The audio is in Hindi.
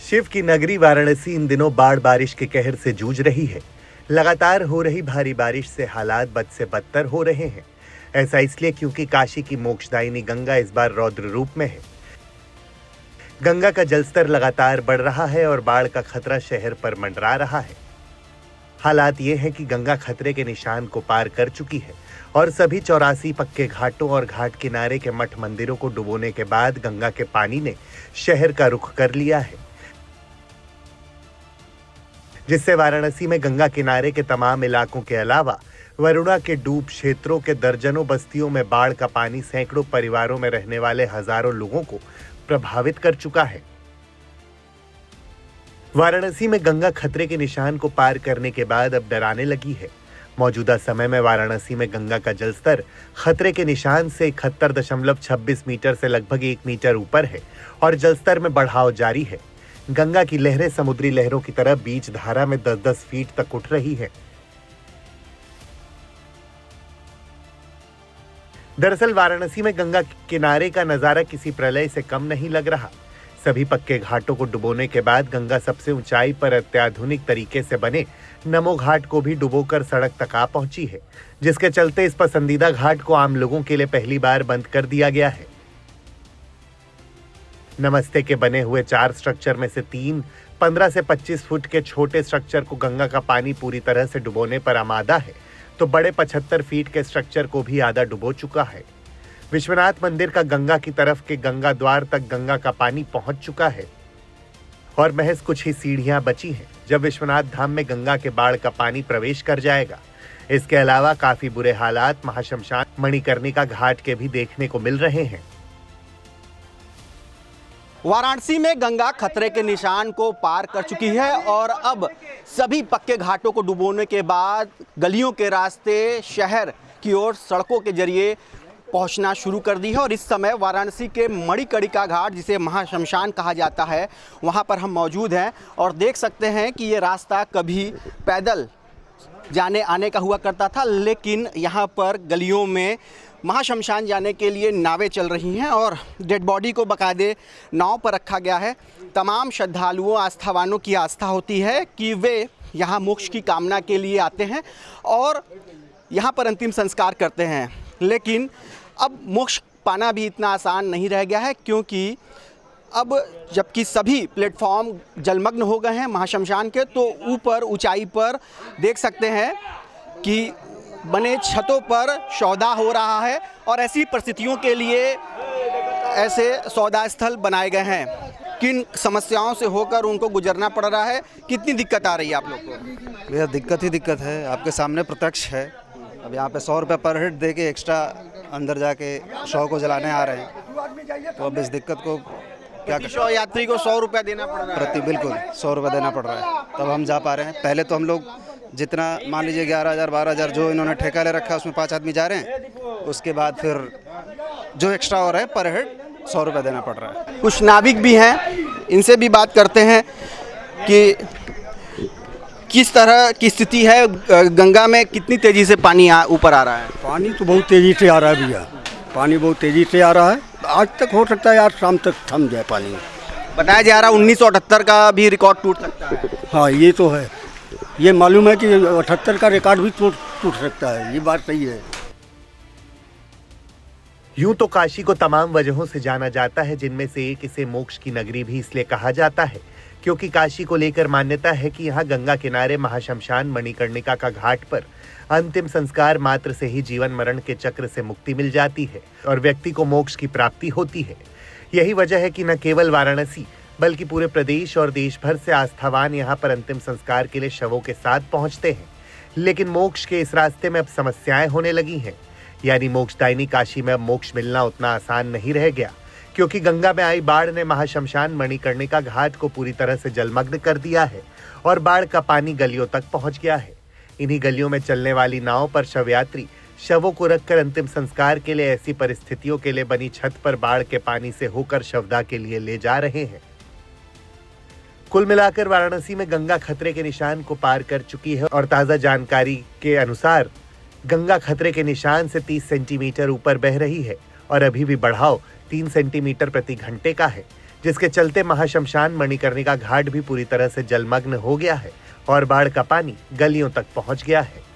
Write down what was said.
शिव की नगरी वाराणसी इन दिनों बाढ़ बारिश के कहर से जूझ रही है। लगातार हो रही भारी बारिश से हालात बद से बदतर हो रहे हैं। ऐसा इसलिए क्योंकि काशी की मोक्षदायिनी गंगा इस बार रौद्र रूप में है। गंगा का जलस्तर लगातार बढ़ रहा है और बाढ़ का खतरा शहर पर मंडरा रहा है। हालात ये है कि गंगा खतरे के निशान को पार कर चुकी है और सभी 84 पक्के घाटों और घाट किनारे के मठ मंदिरों को डुबोने के बाद गंगा के पानी ने शहर का रुख कर लिया है, जिससे वाराणसी में गंगा किनारे के तमाम इलाकों के अलावा वरुणा के डूब क्षेत्रों के दर्जनों बस्तियों में बाढ़ का पानी सैकड़ों परिवारों में रहने वाले हजारों लोगों को प्रभावित कर चुका है। वाराणसी में गंगा खतरे के निशान को पार करने के बाद अब डराने लगी है। मौजूदा समय में वाराणसी में गंगा का जलस्तर खतरे के निशान से 71.26 मीटर से लगभग 1 मीटर ऊपर है और जलस्तर में बढ़ाव जारी है। गंगा की लहरें समुद्री लहरों की तरह बीच धारा में 10-10 फीट तक उठ रही है। दरअसल वाराणसी में गंगा किनारे का नजारा किसी प्रलय से कम नहीं लग रहा। सभी पक्के घाटों को डुबोने के बाद गंगा सबसे ऊंचाई पर अत्याधुनिक तरीके से बने नमो घाट को भी डुबोकर सड़क तक आ पहुंची है, जिसके चलते इस पसंदीदा घाट को आम लोगों के लिए पहली बार बंद कर दिया गया है। नमस्ते के बने हुए 4 स्ट्रक्चर में से 3 15 से 25 फुट के छोटे स्ट्रक्चर को गंगा का पानी पूरी तरह से डुबोने पर आमादा है, तो बड़े 75 फीट के स्ट्रक्चर को भी आधा डुबो चुका है। विश्वनाथ मंदिर का गंगा की तरफ के गंगा द्वार तक गंगा का पानी पहुंच चुका है और महज कुछ ही सीढ़ियां बची हैं जब विश्वनाथ धाम में गंगा के बाढ़ का पानी प्रवेश कर जाएगा। इसके अलावा काफी बुरे हालात महाशमशान मणिकर्णिका घाट के भी देखने को मिल रहे हैं। वाराणसी में गंगा खतरे के निशान को पार कर चुकी है और अब सभी पक्के घाटों को डुबोने के बाद गलियों के रास्ते शहर की ओर सड़कों के जरिए पहुंचना शुरू कर दी है। और इस समय वाराणसी के मणिकर्णिका घाट, जिसे महाशमशान कहा जाता है, वहां पर हम मौजूद हैं और देख सकते हैं कि ये रास्ता कभी पैदल जाने आने का हुआ करता था, लेकिन यहाँ पर गलियों में महाशमशान जाने के लिए नावें चल रही हैं और डेड बॉडी को बाकायदे नाव पर रखा गया है। तमाम श्रद्धालुओं आस्थावानों की आस्था होती है कि वे यहाँ मोक्ष की कामना के लिए आते हैं और यहाँ पर अंतिम संस्कार करते हैं। लेकिन अब मोक्ष पाना भी इतना आसान नहीं रह गया है, क्योंकि अब जबकि सभी प्लेटफॉर्म जलमग्न हो गए हैं महाशमशान के, तो ऊपर ऊंचाई पर देख सकते हैं कि बने छतों पर सौदा हो रहा है और ऐसी परिस्थितियों के लिए ऐसे सौदा स्थल बनाए गए हैं। किन समस्याओं से होकर उनको गुजरना पड़ रहा है, कितनी दिक्कत आ रही है आप लोग को? भैया दिक्कत ही दिक्कत है, आपके सामने प्रत्यक्ष है। अब यहाँ पे 100 रुपये पर हेड दे के एक्स्ट्रा अंदर जाके 100 को जलाने आ रहे हैं, तो अब इस दिक्कत को क्या प्रति 100 यात्री को 100 रुपया देना पड़ रहा है। बिल्कुल 100 रुपये देना पड़ रहा है, तब हम जा पा रहे हैं। पहले तो हम लोग जितना मान लीजिए 11,000 12,000 जो इन्होंने ठेका ले रखा है उसमें 5 आदमी जा रहे हैं, उसके बाद फिर जो एक्स्ट्रा हो रहा है पर हेड 100 रुपये देना पड़ रहा है। कुछ नाविक भी हैं, इनसे भी बात करते हैं कि किस तरह की स्थिति है, गंगा में कितनी तेज़ी से पानी ऊपर आ रहा है? पानी तो बहुत तेज़ी से आ रहा है भैया, पानी बहुत तेज़ी से आ रहा है। आज तक हो सकता है यार शाम तक थम जाए पानी। बताया जा रहा है 1978 का भी रिकॉर्ड टूट सकता है। हाँ ये तो है, ये मालूम है कि 78 का रिकॉर्ड भी टूट सकता है, ये बात सही है। यूं तो काशी को तमाम वजहों से जाना जाता है, जिनमें से एक इसे मोक्ष की नगरी भी इसलिए कहा जाता है क्योंकि काशी को लेकर मान्यता है कि यहाँ गंगा किनारे महाशमशान मणिकर्णिका का घाट पर अंतिम संस्कार मात्र से ही जीवन मरण के चक्र से मुक्ति मिल जाती है और व्यक्ति को मोक्ष की प्राप्ति होती है। यही वजह है कि न केवल वाराणसी बल्कि पूरे प्रदेश और देश भर से आस्थावान यहाँ पर अंतिम संस्कार के लिए शवों के साथ पहुंचते हैं। लेकिन मोक्ष के इस रास्ते में अब समस्याएं होने लगी हैं, यानी मोक्षदायिनी काशी में अब मोक्ष मिलना उतना आसान नहीं रह गया, क्योंकि गंगा में आई बाढ़ ने महाशमशान मणिकर्णिका घाट को पूरी तरह से जलमग्न कर दिया है और बाढ़ का पानी गलियों तक पहुंच गया है। इन्हीं गलियों में चलने वाली नाव पर शवयात्री शवों को रखकर अंतिम संस्कार के लिए ऐसी परिस्थितियों के लिए बनी छत पर बाढ़ के पानी से होकर शवदाह के लिए ले जा रहे हैं। कुल मिलाकर वाराणसी में गंगा खतरे के निशान को पार कर चुकी है और ताजा जानकारी के अनुसार गंगा खतरे के निशान से 30 सेंटीमीटर ऊपर बह रही है और अभी भी बढ़ाव 3 सेंटीमीटर प्रति घंटे का है, जिसके चलते महाशमशान मणिकर्णिका घाट भी पूरी तरह से जलमग्न हो गया है और बाढ़ का पानी गलियों तक पहुंच गया है।